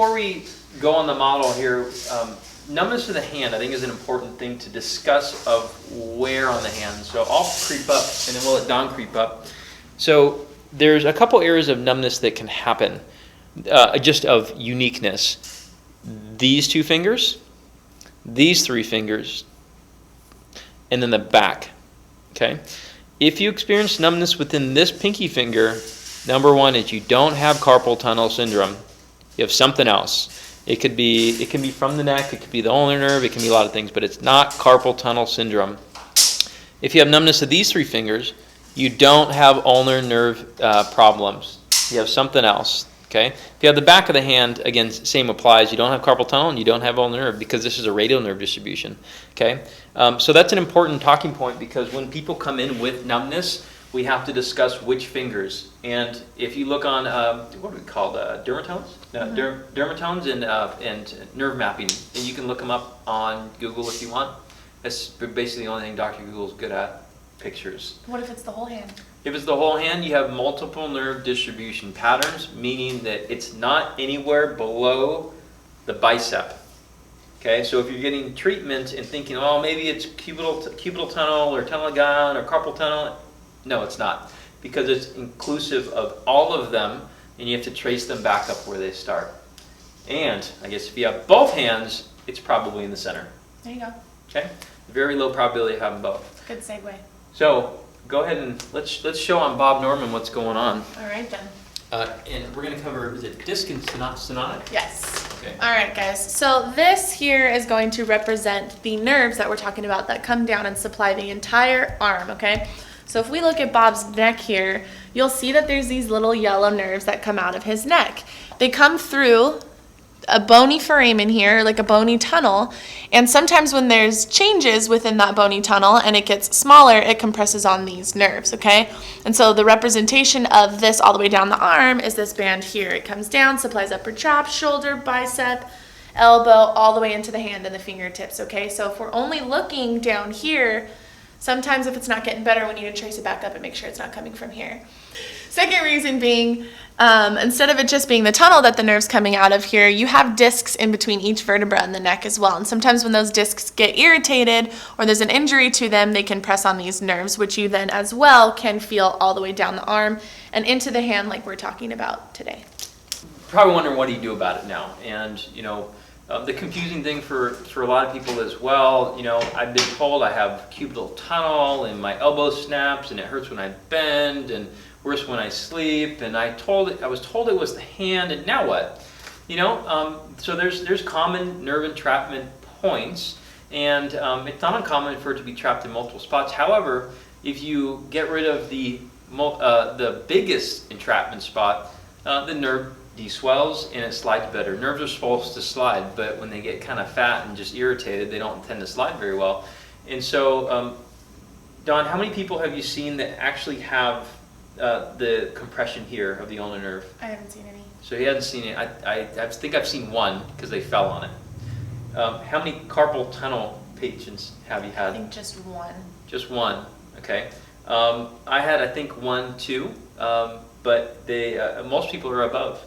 Before we go on the model here, numbness of the hand I think is an important thing to discuss of where on the hand. So I'll creep up and then we'll let Don creep up. So there's a couple areas of numbness that can happen, just of uniqueness. These two fingers, these three fingers, and then the back, okay? If you experience numbness within this pinky finger, number one is you don't have carpal tunnel syndrome. You have something else. It can be from the neck, it could be the ulnar nerve, it can be a lot of things, but it's not carpal tunnel syndrome. If you have numbness of these three fingers, you don't have ulnar nerve problems. You have something else. Okay. If you have the back of the hand, again, same applies. You don't have carpal tunnel and you don't have ulnar nerve because this is a radial nerve distribution. Okay. So that's an important talking point because when people come in with numbness, we have to discuss which fingers. And if you look on what are we called, dermatomes? Dermatomes and nerve mapping, and you can look them up on Google if you want. That's basically the only thing Dr. Google is good at. Pictures. What if it's the whole hand? If it's the whole hand, you have multiple nerve distribution patterns, meaning that it's not anywhere below the bicep. Okay, so if you're getting treatment and thinking, oh, maybe it's cubital tunnel or tunnel ligament or carpal tunnel, no, it's not, because it's inclusive of all of them, and you have to trace them back up where they start. And I guess if you have both hands, it's probably in the center. There you go. Okay, very low probability of having both. Good segue. So go ahead and let's show on Bob Norman what's going on. All right then. And we're going to cover, is it disc and stenotic? Yes. Okay. All right, guys. So this here is going to represent the nerves that we're talking about that come down and supply the entire arm, okay? So if we look at Bob's neck here, you'll see that there's these little yellow nerves that come out of his neck. They come through a bony foramen here, like a bony tunnel, and sometimes when there's changes within that bony tunnel and it gets smaller, it compresses on these nerves, okay? And so the representation of this all the way down the arm is this band here. It comes down, supplies upper trap, shoulder, bicep, elbow, all the way into the hand and the fingertips, okay? So if we're only looking down here, sometimes if it's not getting better, we need to trace it back up and make sure it's not coming from here. Second reason being, instead of it just being the tunnel that the nerve's coming out of here, you have discs in between each vertebra in the neck as well. And sometimes when those discs get irritated or there's an injury to them, they can press on these nerves, which you then as well can feel all the way down the arm and into the hand like we're talking about today. Probably wondering what do you do about it now? And, you know, the confusing thing for a lot of people as well, you know, I've been told I have cubital tunnel and my elbow snaps and it hurts when I bend and worse when I sleep, and I was told it was the hand, and now what? You know, so there's common nerve entrapment points, and it's not uncommon for it to be trapped in multiple spots. However, if you get rid of the biggest entrapment spot, the nerve deswells and it slides better. Nerves are supposed to slide, but when they get kind of fat and just irritated, they don't tend to slide very well. And so, Don, how many people have you seen that actually have the compression here of the ulnar nerve? I haven't seen any. So he hasn't seen it. I think I've seen one because they fell on it. How many carpal tunnel patients have you had? I think just one. Just one. Okay. I had, I think, 1, 2, but most people are above.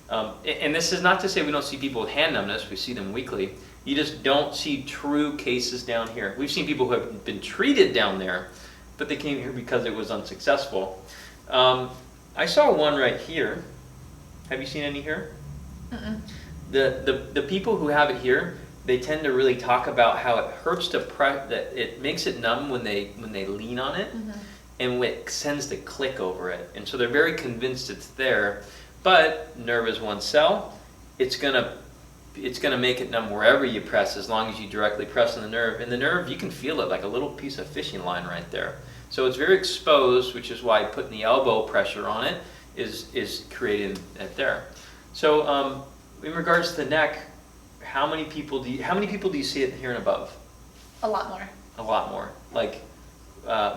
And this is not to say we don't see people with hand numbness. We see them weekly. You just don't see true cases down here. We've seen people who have been treated down there, but they came here because it was unsuccessful. I saw one right here. Have you seen any here? Mm-mm. The people who have it here, they tend to really talk about how it hurts to press, that it makes it numb when they lean on it, Mm-hmm. and it sends the click over it. And so they're very convinced it's there, but nerve is one cell. It's gonna make it numb wherever you press, as long as you directly press on the nerve. And the nerve, you can feel it like a little piece of fishing line right there. So it's very exposed, which is why putting the elbow pressure on it is creating it there. So in regards to the neck, how many people do you see it here and above? A lot more. A lot more. Like,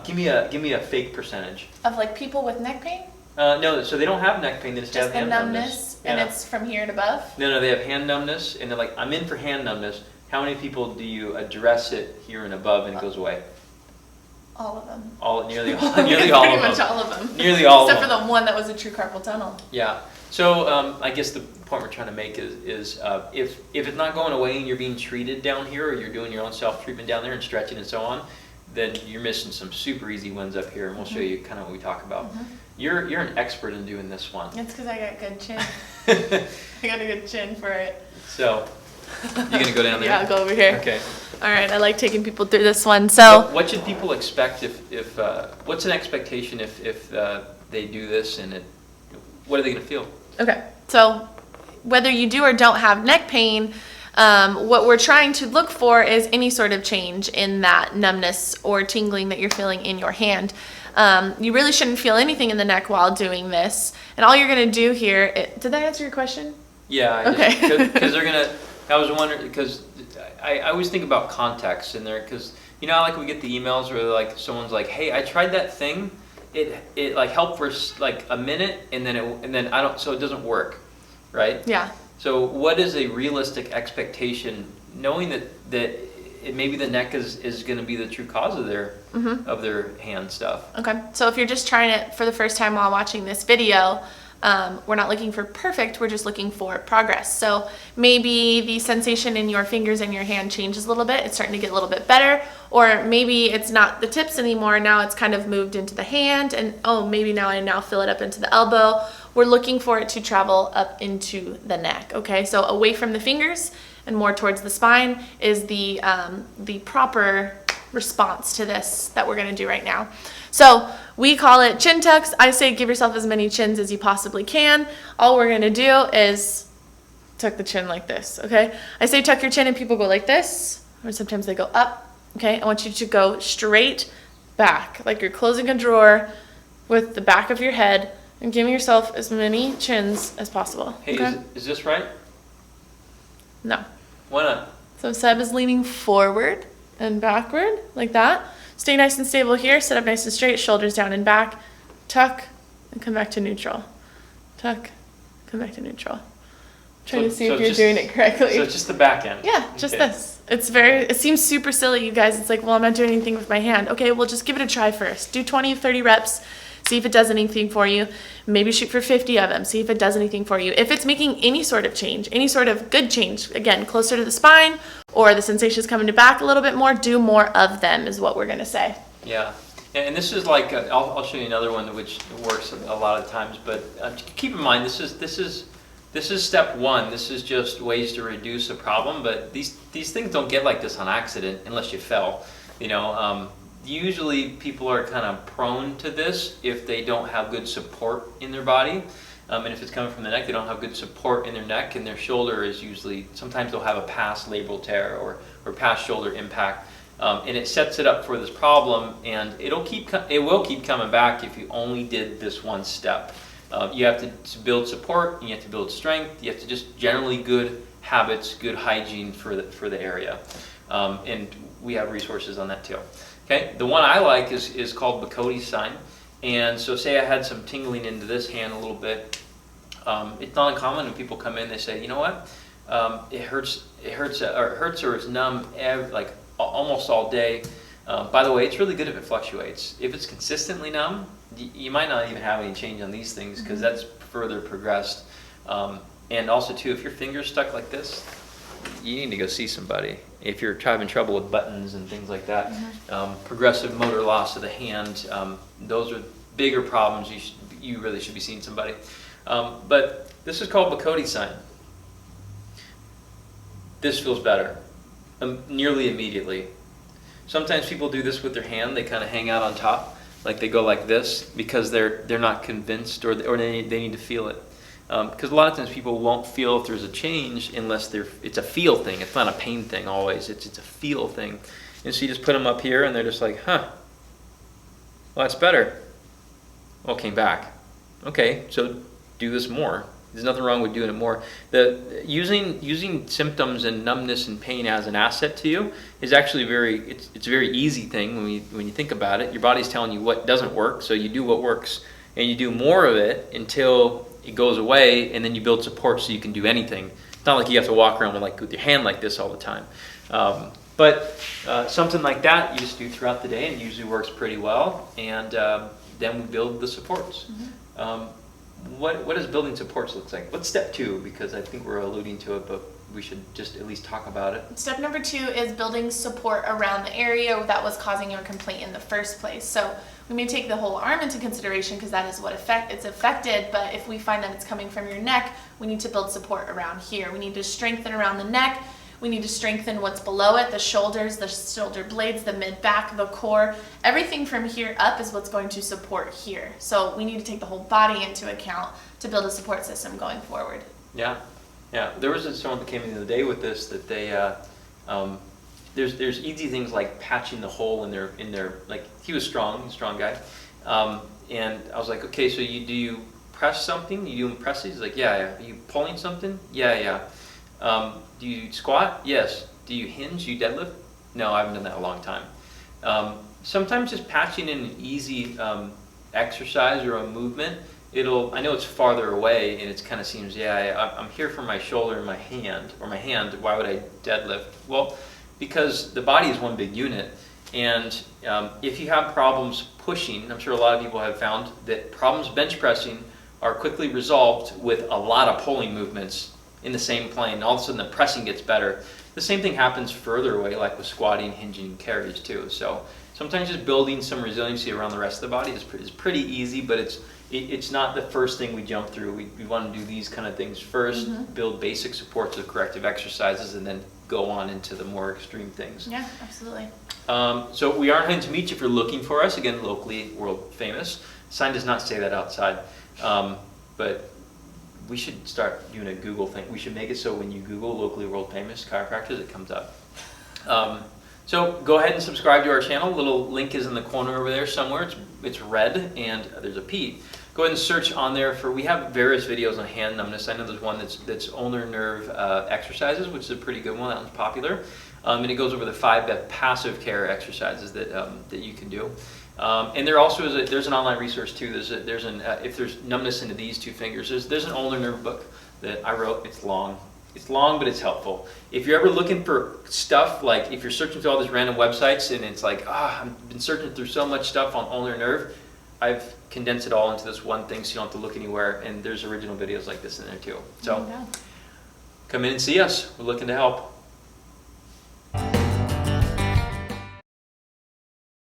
give me a fake percentage. Of like people with neck pain? No, so they don't have neck pain. They just have Just the hand numbness, and Yeah. it's from here and above? No, they have hand numbness, and they're like, I'm in for hand numbness. How many people do you address it here and above and it goes away? All of them. Nearly all of them. Pretty much all of them. Nearly all Except of them. for the one that was a true carpal tunnel. Yeah. So I guess the point we're trying to make is if it's not going away and you're being treated down here, or you're doing your own self-treatment down there and stretching and so on, then you're missing some super easy ones up here, and we'll show you kind of what we talk about. You're an expert in doing this one. It's because I got good chin. I got a good chin for it. So, you gonna go down there? Yeah, I'll go over here. Okay. All right, I like taking people through this one. So, What should people expect if what's an expectation if they do this, and what are they gonna feel? okay, so whether you do or don't have neck pain, what we're trying to look for is any sort of change in that numbness or tingling that you're feeling in your hand. You really shouldn't feel anything in the neck while doing this. And all you're going to do here, did that answer your question? Yeah. Okay. Because they're gonna. I was wondering because I always think about context in there, because you know, like we get the emails where like someone's like, "Hey, I tried that thing. It like helped for like a minute, and then I don't, so it doesn't work, right?" Yeah. So what is a realistic expectation, knowing that maybe the neck is going to be the true cause of their hand stuff? Okay, so if you're just trying it for the first time while watching this video, we're not looking for perfect, we're just looking for progress. So maybe the sensation in your fingers and your hand changes a little bit, it's starting to get a little bit better, or maybe it's not the tips anymore, now it's kind of moved into the hand, and oh, maybe now I now feel it up into the elbow. We're looking for it to travel up into the neck, okay? So away from the fingers and more towards the spine is the proper response to this that we're gonna do right now. So we call it chin tucks. I say give yourself as many chins as you possibly can. All we're gonna do is tuck the chin like this, okay? I say tuck your chin and people go like this, or sometimes they go up, okay? I want you to go straight back, like you're closing a drawer with the back of your head, and giving yourself as many chins as possible. Hey, okay? is this right? No. Why not? So Seb is leaning forward and backward, like that. Stay nice and stable here. Sit up nice and straight, shoulders down and back. Tuck, and come back to neutral. Tuck, come back to neutral. Trying to see if you're doing it correctly. So it's just the back end? Yeah, just this. It seems super silly, you guys. It's like, well, I'm not doing anything with my hand. Okay, well, just give it a try first. Do 20, 30 reps. See if it does anything for you. Maybe shoot for 50 of them. See if it does anything for you. If it's making any sort of change, any sort of good change, again, closer to the spine, or the sensation is coming back a little bit more, do more of them is what we're going to say. Yeah. And this is like, I'll show you another one which works a lot of times, but keep in mind, this is step one. This is just ways to reduce a problem, but these things don't get like this on accident unless you fell. You know, usually people are kind of prone to this if they don't have good support in their body. And if it's coming from the neck, they don't have good support in their neck, and their shoulder is usually, sometimes they'll have a past labral tear or past shoulder impact. And it sets it up for this problem, and it will keep coming back if you only did this one step. You have to build support, and you have to build strength, you have to just generally good habits, good hygiene for the area. And we have resources on that too. Okay, the one I like is called Bakody sign. And so say I had some tingling into this hand a little bit. It's not uncommon when people come in, they say, you know what, it hurts or it's numb like almost all day. By the way, it's really good if it fluctuates. If it's consistently numb, you might not even have any change on these things because that's further progressed. And also too, if your finger's stuck like this, you need to go see somebody. If you're having trouble with buttons and things like that, progressive motor loss of the hand, those are bigger problems. You really should be seeing somebody. But this is called Bakody sign. This feels better, nearly immediately. Sometimes people do this with their hand. They kind of hang out on top, like they go like this because they're not convinced, or they need to feel it. Because a lot of times people won't feel if there's a change unless it's a feel thing. It's not a pain thing always. It's a feel thing. And so you just put them up here and they're just like, huh, well, that's better. Well, it came back. Okay, so do this more. There's nothing wrong with doing it more. Using symptoms and numbness and pain as an asset to you is actually it's a very easy thing when you think about it. Your body's telling you what doesn't work, so you do what works, and you do more of it until it goes away, and then you build support so you can do anything. It's not like you have to walk around with your hand like this all the time. But something like that you just do throughout the day, and it usually works pretty well. And then we build the supports. what does building supports look like? What's step 2? Because I think we're alluding to it, but we should just at least talk about it. Step number 2 is building support around the area that was causing your complaint in the first place. So we may take the whole arm into consideration because that is what it's affected, but if we find that it's coming from your neck, we need to build support around here. We need to strengthen around the neck. We need to strengthen what's below it, the shoulders, the shoulder blades, the mid-back, the core. Everything from here up is what's going to support here. So we need to take the whole body into account to build a support system going forward. Yeah, yeah. There was someone that came in the other day with this, that they, there's easy things like patching the hole in their like, he was strong, he's a strong guy. And I was like, okay, so do you press something? You doing presses? He's like, yeah. Are you pulling something? Yeah. Do you squat? Yes. Do you hinge? You deadlift? No, I haven't done that in a long time. Sometimes just patching in an easy exercise or a movement, I know it's farther away and it kind of seems, I'm here for my shoulder and my hand, why would I deadlift? Well, because the body is one big unit, and if you have problems pushing, I'm sure a lot of people have found that problems bench pressing are quickly resolved with a lot of pulling movements in the same plane. All of a sudden the pressing gets better. The same thing happens further away, like with squatting, hinging, and carries too. So sometimes just building some resiliency around the rest of the body is pretty easy, but it's not the first thing we jump through. We want to do these kind of things first, build basic supports of corrective exercises, and then go on into the more extreme things. Yeah, absolutely. So we are going to meet you if you're looking for us. Again, locally world famous. Sign does not say that outside, but we should start doing a Google thing. We should make it so when you Google locally world famous chiropractors, it comes up. So go ahead and subscribe to our channel. Little link is in the corner over there somewhere. It's red and there's a P. Go ahead and search on there we have various videos on hand numbness. I know there's one that's ulnar nerve exercises, which is a pretty good one. That one's popular. And it goes over the 5 passive care exercises that you can do. And there also is there's an online resource too. If there's numbness into these 2 fingers, there's an ulnar nerve book that I wrote. It's long, but it's helpful. If you're ever looking for stuff, like if you're searching through all these random websites and it's like, I've been searching through so much stuff on ulnar nerve, I've condensed it all into this one thing so you don't have to look anywhere, and there's original videos like this in there too. So come in and see us. We're looking to help.